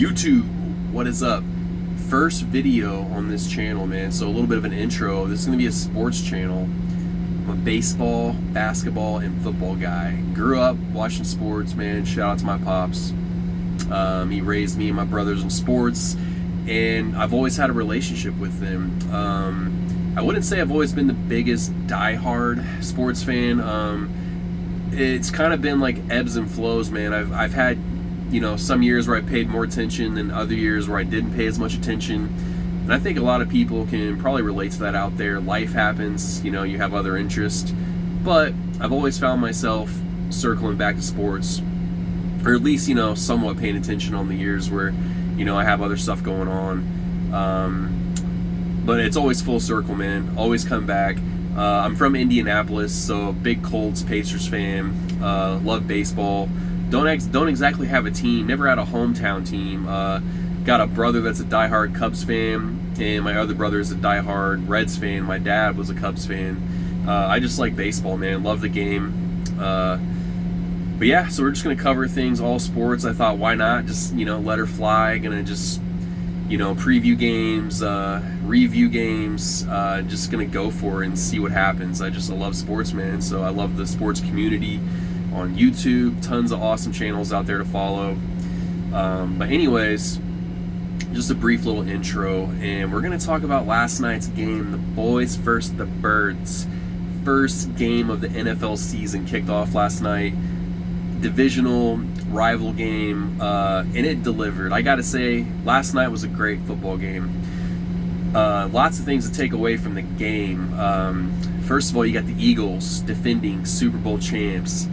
YouTube, what is up? First video on this channel, man, so a little bit of an intro. This is going to be a sports channel. I'm a baseball, basketball, and football guy. Grew up watching sports, man. Shout out to my pops. He raised me and my brothers in sports, and I've always had a relationship with them. I wouldn't say I've always been the biggest diehard sports fan. It's kind of been like ebbs and flows, man. I've had, some years where I paid more attention than other years where I didn't pay as much attention. And I think a lot of people can probably relate to that out there. Life happens, you have other interests. But I've always found myself circling back to sports, or at least, somewhat paying attention on the years where, I have other stuff going on. But it's always full circle, man. Always come back. I'm from Indianapolis, so big Colts, Pacers fan. Love baseball. Don't exactly have a team. Never had a hometown team. Got a brother that's a diehard Cubs fan, and my other brother is a diehard Reds fan. My dad was a Cubs fan. I just like baseball, man. Love the game. But yeah, so we're just gonna cover things, all sports. I thought, why not? Just let her fly. Gonna just preview games, review games, just gonna go for it and see what happens. I love sports, man. So I love the sports community on YouTube. Tons of awesome channels out there to follow. But anyways, just a brief little intro, and we're gonna talk about last night's game. The boys versus the birds. First game of the NFL season kicked off last night. Divisional rival game, and it delivered. I gotta say, last night was a great football game. Lots of things to take away from the game. First of all, you got the Eagles, defending Super Bowl champs,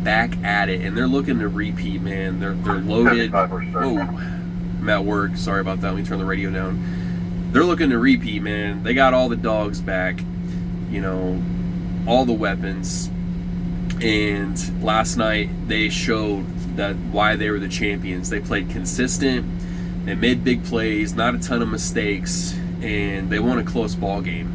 back at it, and they're looking to repeat, man. They're loaded. Whoa, I'm at work. Sorry about that. Let me turn the radio down. They're looking to repeat, man. They got all the dogs back, all the weapons. And last night they showed that why they were the champions. They played consistent, they made big plays, not a ton of mistakes, and they won a close ball game.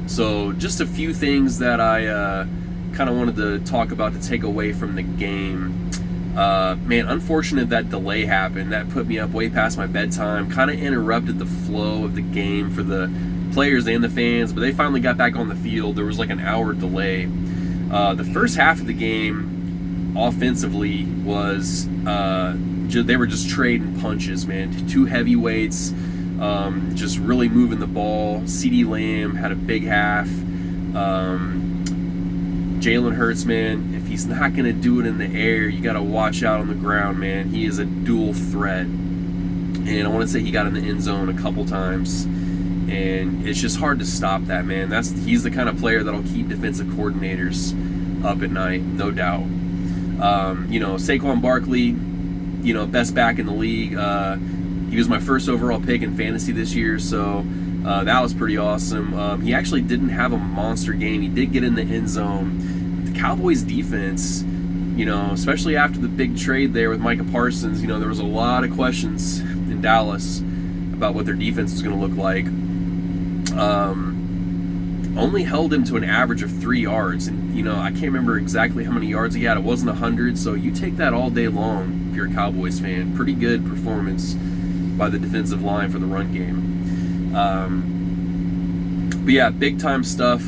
So just a few things that I kind of wanted to talk about to take away from the game. Man, unfortunate that delay happened. That put me up way past my bedtime, kind of interrupted the flow of the game for the players and the fans, but they finally got back on the field. There was like an hour delay. The first half of the game, offensively, was they were just trading punches, man. Two heavyweights, just really moving the ball. CeeDee Lamb had a big half. Jalen Hurts, man, if he's not going to do it in the air, you got to watch out on the ground, man. He is a dual threat. And I want to say he got in the end zone a couple times. And it's just hard to stop that, man. He's the kind of player that'll keep defensive coordinators up at night, no doubt. Saquon Barkley, best back in the league. He was my first overall pick in fantasy this year, so that was pretty awesome. He actually didn't have a monster game. He did get in the end zone. The Cowboys defense, especially after the big trade there with Micah Parsons, there was a lot of questions in Dallas about what their defense was going to look like. Only held him to an average of 3 yards, and I can't remember exactly how many yards he had. It wasn't 100, so you take that all day long if you're a Cowboys fan. Pretty good performance by the defensive line for the run game. But yeah, big time stuff.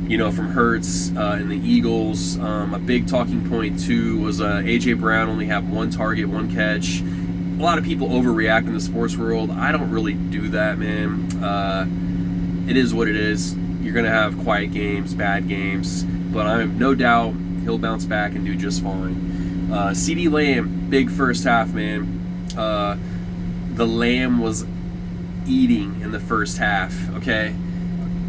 From Hurts and the Eagles. A big talking point too was AJ Brown only had 1 target, 1 catch. A lot of people overreact in the sports world. I don't really do that, man. It is what it is. You're going to have quiet games, bad games, but I have no doubt he'll bounce back and do just fine. CeeDee Lamb, big first half, man. The Lamb was eating in the first half, okay?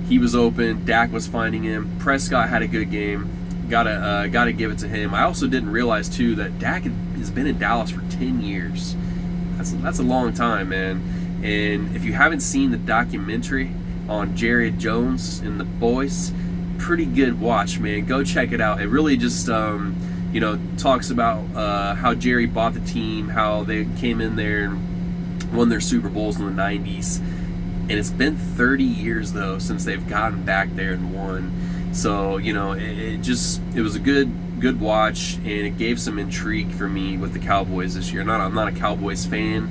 He was open. Dak was finding him. Prescott had a good game. Gotta give it to him. I also didn't realize, too, that Dak has been in Dallas for 10 years. That's a long time, man. And if you haven't seen the documentary on Jerry Jones and the boys, pretty good watch, man. Go check it out. It really just talks about how Jerry bought the team, how they came in there and won their Super Bowls in the 90s. And it's been 30 years, though, since they've gotten back there and won. So, it was a good good watch, and it gave some intrigue for me with the Cowboys this year. I'm not a Cowboys fan,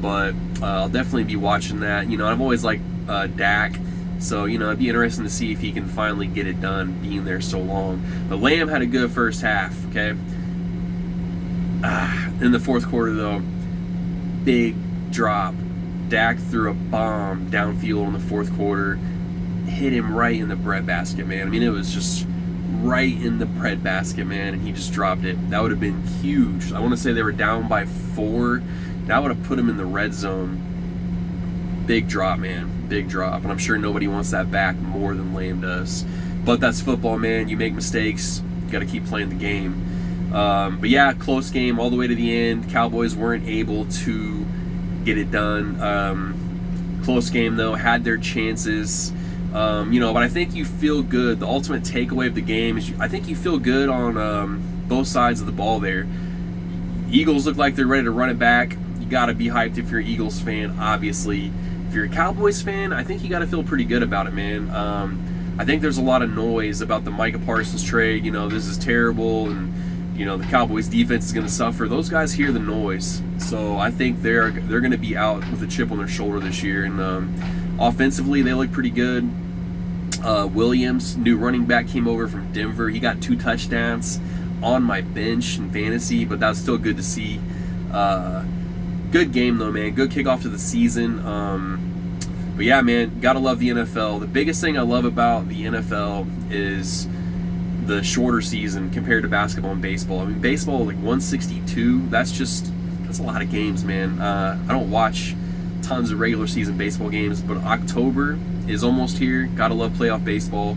but I'll definitely be watching that. I've always liked Dak, so it'd be interesting to see if he can finally get it done, being there so long. But Lamb had a good first half. Okay, in the fourth quarter though, big drop. Dak threw a bomb downfield in the fourth quarter, hit him right in the breadbasket, man. I mean, it was just right in the breadbasket, man, and he just dropped it. That would have been huge. I want to say they were down by 4. That would have put him in the red zone. Big drop, man. Big drop. And I'm sure nobody wants that back more than Lamb does. But that's football, man. You make mistakes. You got to keep playing the game. But yeah, close game all the way to the end. Cowboys weren't able to get it done. Close game, though. Had their chances. But I think you feel good. The ultimate takeaway of the game is I think you feel good on both sides of the ball there. Eagles look like they're ready to run it back. You got to be hyped if you're an Eagles fan, obviously. If you're a Cowboys fan, I think you got to feel pretty good about it, man. I think there's a lot of noise about the Micah Parsons trade. This is terrible, and the Cowboys defense is going to suffer. Those guys hear the noise, so I think they're going to be out with a chip on their shoulder this year. And offensively, they look pretty good. Williams, new running back, came over from Denver. He got 2 touchdowns on my bench in fantasy, but that's still good to see. Good game though, man. Good kickoff to the season. But yeah, man, gotta love the NFL. The biggest thing I love about the NFL is the shorter season compared to basketball and baseball. I mean, baseball, like 162, that's a lot of games, man. I don't watch tons of regular season baseball games, but October is almost here. Gotta love playoff baseball.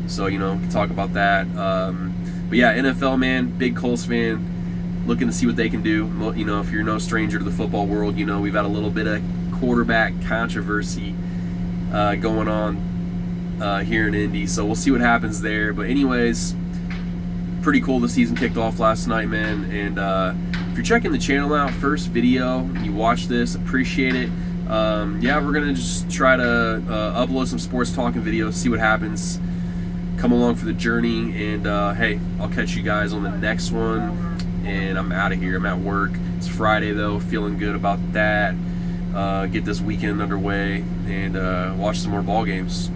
So, we can talk about that. But yeah, NFL, man, big Colts fan. Looking to see what they can do. If you're no stranger to the football world, we've had a little bit of quarterback controversy going on here in Indy. So we'll see what happens there. But anyways, pretty cool the season kicked off last night, man. And if you're checking the channel out, first video, and you watch this, appreciate it. Yeah, we're going to just try to upload some sports talking videos, see what happens. Come along for the journey. And hey, I'll catch you guys on the next one. And I'm out of here. I'm at work. It's Friday though, feeling good about that. Get this weekend underway and watch some more ball games.